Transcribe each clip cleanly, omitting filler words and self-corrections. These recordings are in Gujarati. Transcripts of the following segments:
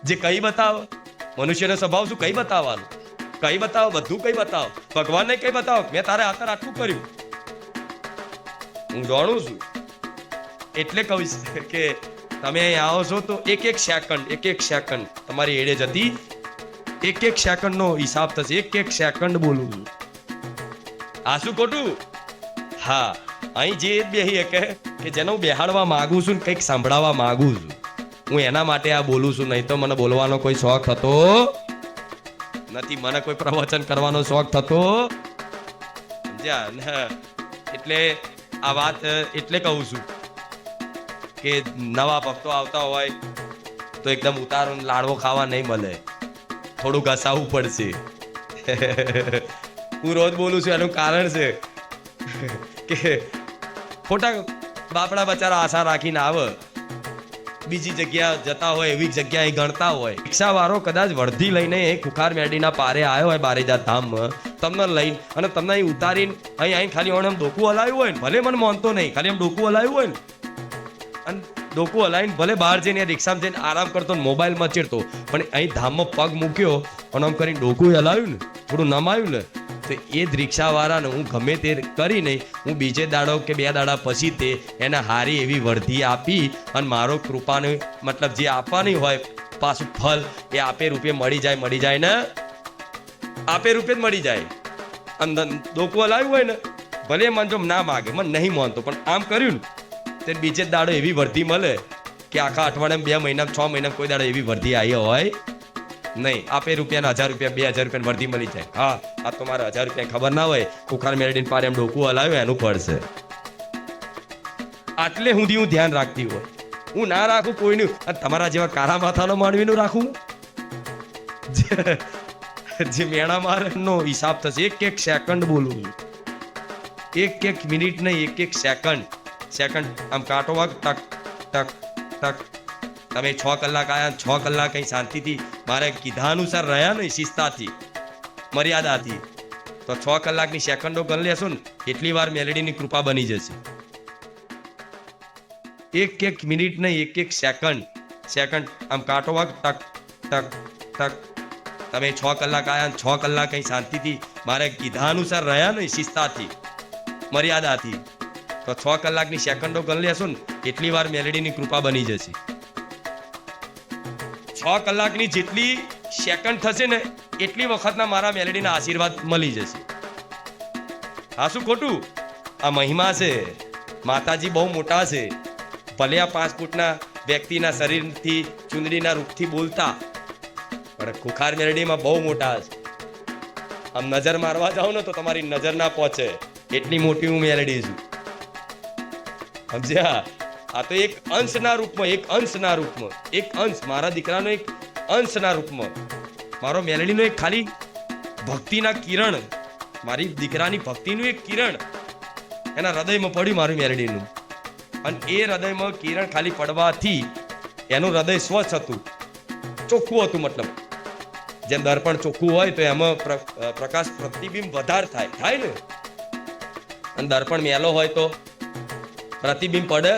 જે કઈ બતાવો, મનુષ્યનો સ્વભાવ શું? કઈ બતાવવાનું? કઈ બતાવો, બધું કઈ બતાવો. ભગવાનને કઈ બતાવો, મેં તારે આટલું કર્યું, હું જાણું છું. એટલે કહીશ કે તમે અહીં આવો છો તો એક એક સેકન્ડ તમારી એડે જતી, એક સેકન્ડ નો હિસાબ થશે. એક સેકન્ડ બોલું છું. આ શું ખોટું? હા, અહીં જે બેહી કે જેને હું બેહાડવા માંગુ છું ને કંઈક સંભળાવવા માંગુ છું, હું એના માટે આ બોલું છું. નહીં તો મને બોલવાનો કોઈ શોખ થતો નથી, મને કોઈ પ્રવચન કરવાનો શોખ થતો સમજ્યા. એટલે આ વાત એટલે કહું છું કે નવા ભક્તો આવતા હોય તો એકદમ ઉતારો લાડવો ખાવા નહીં મળે, થોડું ઘસાવવું પડશે. હું રોજ બોલું છું, એનું કારણ છે કે ખોટા બાપડા બચારા આશા રાખીને આવે, બીજી જગ્યા જતા હોય, એવી જગ્યાએ ગણતા હોય. રિક્ષા વાળો કદાચ વર્ધી લઈને ખુખાર મેડીના પારે આવ્યો હોય બારેજા ધામમાં, તમને લઈને અને તમને અહીં ઉતારીને અહીં ખાલી આમ ડોકું હલાવ્યું હોય ને, ભલે મને માનતો નહીં, ખાલી આમ ડોકું હલાવ્યું હોય ને અને ડોકું હલાવીને ભલે બહાર જઈને રિક્ષામાં જઈને આરામ કરતો ને મોબાઈલમાં ચીડતો, પણ અહીં ધામમાં પગ મૂક્યો અને આમ કરીને ડોકું હલાવ્યું ને, થોડું નમાયું ને, તો એ જ રિક્ષાવાળાને હું ગમે તે કરી નહીં, હું બીજે દાડો કે 2 દાડા પછી તે એને હારી એવી વર્ધી આપી અને મારો કૃપાને મતલબ જે આપવાની હોય પાછું ફલ એ આપે રૂપે મળી જાય ને, આપે રૂપે જ મળી જાય. અંદર ડોકું હલાવ્યું હોય ને, ભલે મન જો ના માગે, મને નહીં માનતો, પણ આમ કર્યું ને તે બીજે દાડો એવી વર્ધી મળે કે આખા અઠવાડિયામાં 2 મહિના 6 મહિના કોઈ દાડો એવી વર્ધી આવી હોય નહીં. આપે રૂપિયાના 1000 રૂપિયા 2000 રૂપિયા વર્ધી મળી જાય. હા, આ તો મારે 1000 રૂપિયા ખબર ના હોય, ખુખાર મેળવીને પારે એમ ડોકું હલાવ્યું એનું ફળ છે. આટલે સુધી હું ધ્યાન રાખતી હોય, હું ના રાખું કોઈનું. અને તમારા જેવા કારા માથાનો માનવીનું રાખું જે મેણા મારનો હિસાબ થશે. એક સેકન્ડ બોલું છું, એક મિનિટ નહીં, એક સેકન્ડ આમ કાંટો વાગ ટક ટક ટક. તમે 6 કલાક આયા, 6 કલાક અહીં શાંતિથી મારે કીધા અનુસાર રહ્યા ને, શિસ્તાથી મર્યાદાથી, તો 6 કલાકની સેકન્ડો ગણ લેશો ને, એટલી વાર મેલેડીની કૃપા બની જશે. એક મિનિટ નહીં, એક સેકન્ડ આમ કાંટો વાગ ટક ટક ટક. તમે 6 કલાક આયા, 6 કલાક અહીં શાંતિથી મારે કીધા અનુસાર રહ્યા ને, શિસ્તાથી મર્યાદાથી, તો 6 કલાકની સેકન્ડો ગણ લેશો ને, એટલી વાર મેલેડીની કૃપા બની જશે. 6 કલાકની જેટલી સેકન્ડ થશે ને, એટલી વખતના મારા મેલેડીના આશીર્વાદ મળી જશે. આ શું ખોટું? આ મહિમા છે. માતાજી બહુ મોટા છે. ભલે આ 5 ફૂટના વ્યક્તિના શરીરથી ચુંદડીના રૂપથી બોલતા, પણ ખુખાર મેલડીમાં બહુ મોટા છે. આમ નજર મારવા જાવ ને તો તમારી નજર ના પહોંચે, એટલી મોટી હું મેલડી છું. સમજ્યા? આ તો એક અંશના રૂપમાં, એક અંશ મારા દીકરાનો, એક અંશના રૂપમાં મારો મેલડીનો એક ખાલી ભક્તિના કિરણ, મારી દીકરાની ભક્તિનું એક કિરણ એના હૃદયમાં પડ્યું, મારું મેલડીનું. અને એ હૃદયમાં કિરણ ખાલી પડવાથી એનું હૃદય સ્વચ્છ હતું, ચોખ્ખું હતું. મતલબ જેમ દર્પણ ચોખ્ખું હોય તો એમાં પ્રકાશ પ્રતિબિંબ વધારે થાય ને, અને દર્પણ મેલો હોય તો પ્રતિબિંબ પડે.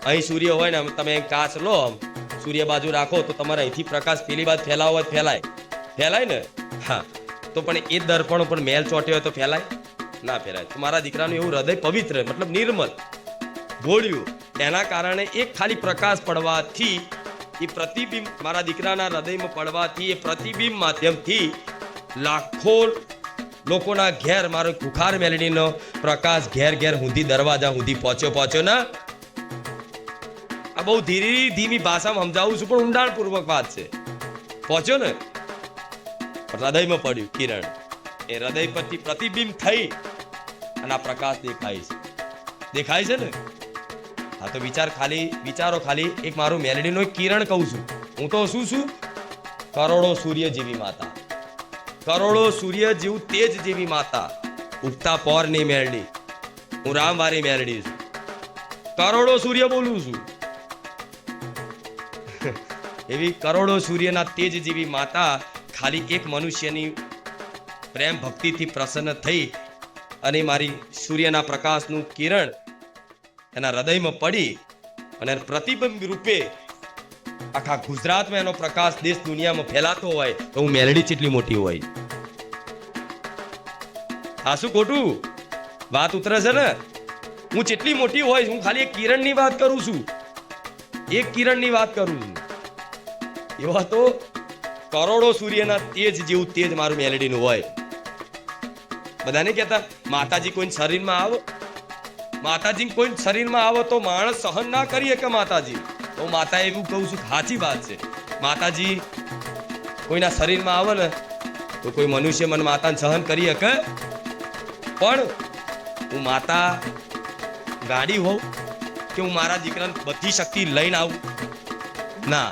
અહીં સૂર્ય હોય ને, તમે કાચ લો, સૂર્ય બાજુ રાખો તો તમારે અહીંથી પ્રકાશ પેલી બાજુ ફેલાવો હોય ફેલાય ને. હા, તો પણ એ દર્પણ ઉપર મેલ ચોટ્યો હોય તો ફેલાય ના ફેલાય. તો મારા દીકરાનું એવું હૃદય પવિત્ર, મતલબ નિર્મલ, ભોળ્યું. એના કારણે એક ખાલી પ્રકાશ પડવાથી, એ પ્રતિબિંબ મારા દીકરાના હૃદયમાં પડવાથી, એ પ્રતિબિંબ માધ્યમથી લાખો લોકોના ઘેર મારો ખુખાર મેલડીનો પ્રકાશ ઘેર સુધી, દરવાજા સુધી પહોંચ્યો ને. આ બહુ ધીમી ભાષામાં સમજાવું છું, પણ ઊંડાણપૂર્વક વાત છે. પહોંચ્યો ને, હૃદયમાં પડ્યું કિરણ, એ હૃદય પરથી પ્રતિબિંબ થઈ અને આ પ્રકાશ દેખાય છે ને. હા, તો વિચારો ખાલી એક મારું મેલડીનો એક કિરણ કહું છું. હું તો શું છું? કરોડો સૂર્ય જેવી માતા, કરોડો સૂર્ય જેવું તેજ જેવી માતા, ઉગતા પોર ની મેલડી, હું રામવારી મેલડી છું. કરોડો સૂર્ય બોલું છું. એવી કરોડો સૂર્યના તેજ જેવી માતા ખાલી એક મનુષ્યની પ્રેમ ભક્તિથી પ્રસન્ન થઈ અને મારી સૂર્યના પ્રકાશનું કિરણ એના હૃદયમાં પડી અને પ્રતિબિંબ રૂપે આખા ગુજરાતમાં એનો પ્રકાશ દેશ દુનિયામાં ફેલાતો હોય તો હું મેલડી કેટલી મોટી હોય. હા શું ખોટું? વાત ઉતરે છે ને? હું જેટલી મોટી હોય હું ખાલી એક કિરણની વાત કરું છું. એક કિરણની વાત કરું છું. એવા તો કરોડો સૂર્યના તેજ જેવું તેજ મારું મેલડીનું હોય. બધાને કહેતા માતાજી કોઈ શરીરમાં આવો, માતાજી કોઈ શરીરમાં આવો તો માણસ સહન ના કરી શકે. માતાજી તો માતા એવું કહું છું, સાચી વાત છે. માતાજી કોઈના શરીરમાં આવે ને તો કોઈ મનુષ્ય મને માતાને સહન કરી શકે? પણ હું માતા ગાડી હોઉં કે હું મારા દીકરાને બધી શક્તિ લઈને આવું? ના,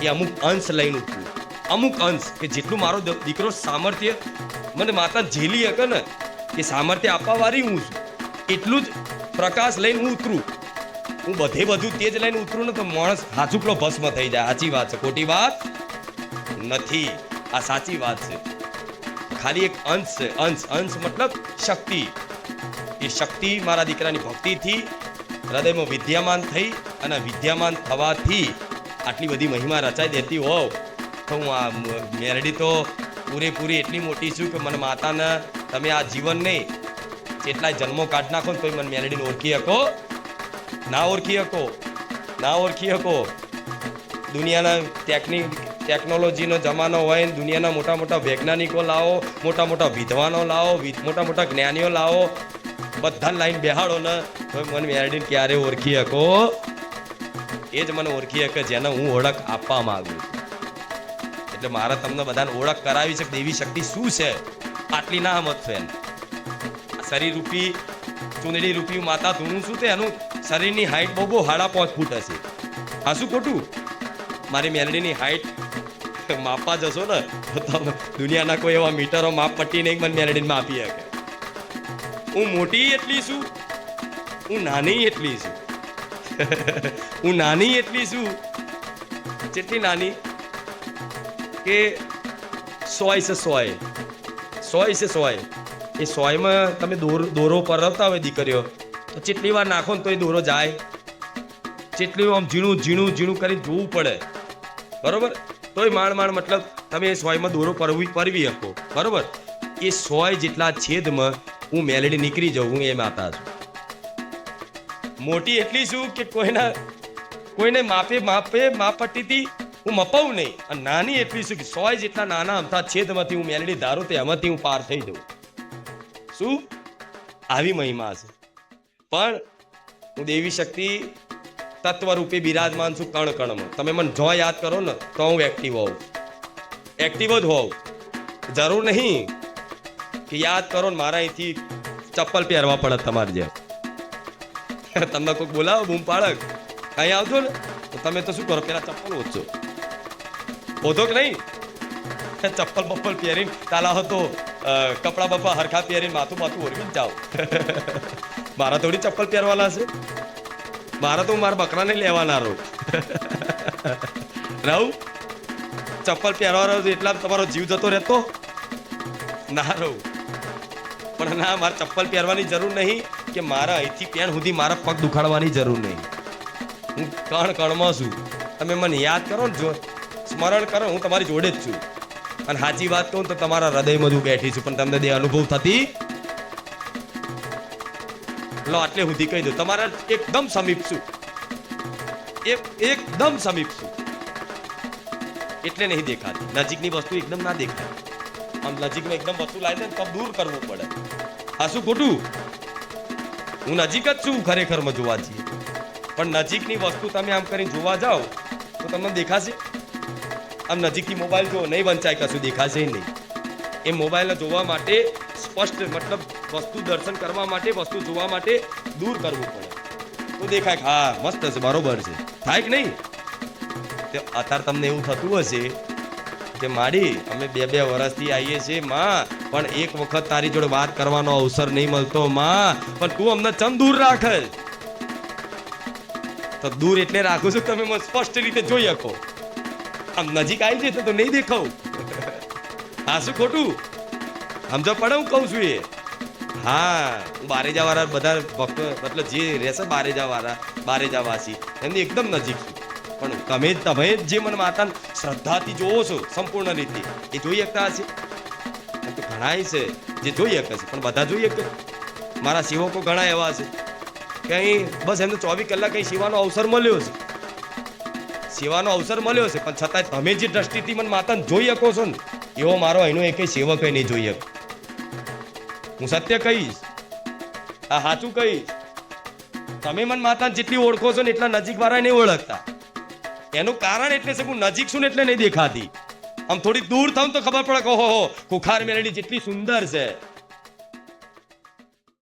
એ અમુક અંશ લઈને ઉઠવું. અમુક અંશ કે જેટલું મારો દીકરો સામર્થ્ય મને માતા ઝેલી શકે ને કે સામર્થ્ય આપવા વાળી હું છું, એટલું જ પ્રકાશ લઈને હું ઉતરું. હું બધું તેજ લઈને ઉતરું ને તો માણસ હાચુકલો ભસ્મ થઈ જાય. સાચી વાત છે, ખોટી વાત નથી. આ સાચી વાત છે. ખાલી એક અંશ છે. અંશ મતલબ શક્તિ. એ શક્તિ મારા દીકરાની ભક્તિથી હૃદયમાં વિદ્યામાન થઈ અને વિદ્યામાન થવાથી આટલી બધી મહિમા રચાઈ દેતી હોવ તો હું આ મેરડી તો પૂરેપૂરી એટલી મોટી છું કે મને માતાને તમે આ જીવન નહીં કેટલાય જન્મો કાઢ નાખો ને તો મને મેલડીને ઓળખી શકો? ના ઓળખી શકો, ના ઓળખી શકો. દુનિયાના ટેકનોલોજીનો જમાનો હોય ને દુનિયાના મોટા મોટા વૈજ્ઞાનિકો લાવો, મોટા મોટા વિદ્વાનો લાવો, મોટા મોટા જ્ઞાનીઓ લાવો, બધા લાઈન બેહાડો ને તો મને મેલડીને ક્યારે ઓળખી શકો? એ જ મને ઓળખી શકે જેને હું ઓળખ આપવા માંગુ. એટલે મારે તમને બધાને ઓળખ કરાવી છે દેવી શક્તિ શું છે. આટલી ના સમજશો એને. શરીર રૂપી ચુંદડી રૂપી માતા ધૂણું છું તે એનું શરીરની હાઈટ બહુ 5.5 ફૂટ હશે. હા શું ખોટું? મારી મેલડીની હાઈટ માપવા જશો ને તો તમે દુનિયાના કોઈ એવા મીટરો માપ પટ્ટી નહીં મને મેલડીને માપી શકે. હું મોટી એટલી છું, હું નાની એટલી છું. હું નાની એટલી છું, જેટલી નાની કે 100 છે 100. એ 100માં તમે દોરો પરવતા હોય દીકરીઓ તો જેટલી વાર નાખો ને તો એ દોરો જાય. જેટલી આમ ઝીણું કરીને જોવું પડે, બરોબર? તોય માંડ મતલબ તમે એ 100માં દોરો પરવી શકો, બરોબર? એ 100 જેટલા છેદમાં હું મેલડી નીકળી જાઉં. હું એ માતા છું. મોટી એટલી છું કે કોઈને માપપટ્ટીથી હું મપાવું નહીં. અને નાની એટલી છું કે 100 જેટલા નાના અમથા છેદમાંથી હું મેલડી ધારું તો એમાંથી હું પાર થઈ જાઉં. શું આવી મહિમા છે? પણ હું દેવી શક્તિ તત્વ રૂપે બિરાજમાન છું કણ કણમાં. તમે મને જો યાદ કરો ને તો હું એક્ટિવ હોઉં. એક્ટિવ જ હોઉં. જરૂર નહીં કે યાદ કરો ને મારા અહીંથી ચપ્પલ પહેરવા પડે તમારે જેમ. તમને કોઈક બોલાવો બૂમ પાડક અહીં આવજો ને તો તમે તો શું કરો? પેલા ચપ્પલ ઓછો ઓધો કે નહીં? ચપ્પલ બપ્પલ પહેરીને તાલા હતો કપડા બપ્પા હરખા પહેરીને માથું ઓરવી જ જાઓ. મારા થોડી ચપ્પલ પહેરવાના છે. મારા તો મારા બકરાને લેવાના રહું. ચપ્પલ પહેરવા રહ્યો એટલા તમારો જીવ જતો રહેતો ના રહું. પણ ના, મારે ચપ્પલ પહેરવાની જરૂર નહીં કે મારા અહીંથી પેન સુધી મારા પગ દુખાડવાની જરૂર નહીં. હું કણમાં છું. તમે મને યાદ કરો ને, જો સ્મરણ કરો, હું તમારી જોડે જ છું. અને સાચી વાત કહું તો તમારા હૃદયમાં હું બેઠી છું, પણ તમને દે અનુભવ થતી લો આટલે સુધી કહી દઉં. તમારા એકદમ સમીપ છું, એકદમ સમીપ છું. એટલે નહીં દેખાતી. નજીકની વસ્તુ એકદમ ના દેખાય. આમ નજીકમાં એકદમ વસ્તુ લાવી દે તો દૂર કરવું પડે. હા શું ખોટું? હું નજીક જ છું ખરેખરમાં જોવા જઈએ. પણ નજીકની વસ્તુ તમે આમ કરીને જોવા જાઓ તો તમને દેખાશે. આમ નજીકથી મોબાઈલ જો નહીં વંચાય, કશું દેખાશે નહીં. એ મોબાઈલને જોવા માટે સ્પષ્ટ મતલબ વસ્તુ દર્શન કરવા માટે, વસ્તુ જોવા માટે દૂર કરવું પડે તો દેખાય. હા મસ્ત છે, બરોબર છે. થાય કે નહીં? અત્યારે તમને એવું થતું હશે કે માડી અમે 2 વર્ષથી આવીએ છીએ માં, પણ એક વખત તારી જોડે વાત કરવાનો અવસર નહીં મળતો માં, પણ તું અમને ચમ દૂર રાખે? તો દૂર એટલે રાખું છું તમે મને સ્પષ્ટ રીતે જોઈ શકો. આમ નજીક આવી જશે તો નહીં દેખાવ. હા શું ખોટું? સમજો પડે હું કહું છું એ? હા, હું બારેજા વાળા બધા ભક્તો મતલબ જે રહેશે બારેજા વાળા, બારેજા વાસી એમની એકદમ નજીક છું. પણ તમે જે મને માતાને શ્રદ્ધાથી જોવો છો સંપૂર્ણ રીતે એ જોઈ શકતા હશે. તો ઘણા છે જે જોઈ શકે છે પણ બધા જોઈ શકે. મારા સેવકો ઘણા એવા છે કે અહીં બસ એમને 24 કલાક અહીં સેવાનો અવસર મળ્યો છે, સેવાનો અવસર મળ્યો છે, પણ છતાં તમે જે દ્રષ્ટિથી મને માતાને જોઈ શકો છો ને એવો મારો અહીંનો એક સેવક નહીં જોઈ શકે. હું સત્ય કહીશ, આ સાચું કહીશ. તમે મને માતાને જેટલી ઓળખો છો ને એટલા નજીક વાળા નહીં ઓળખતા. એનું કારણ એટલે છે હું નજીક છું ને એટલે નહીં દેખાતી. આમ થોડી દૂર થાવ તો ખબર પડે કે ઓહો ખુખાર મેલડી જેટલી સુંદર છે,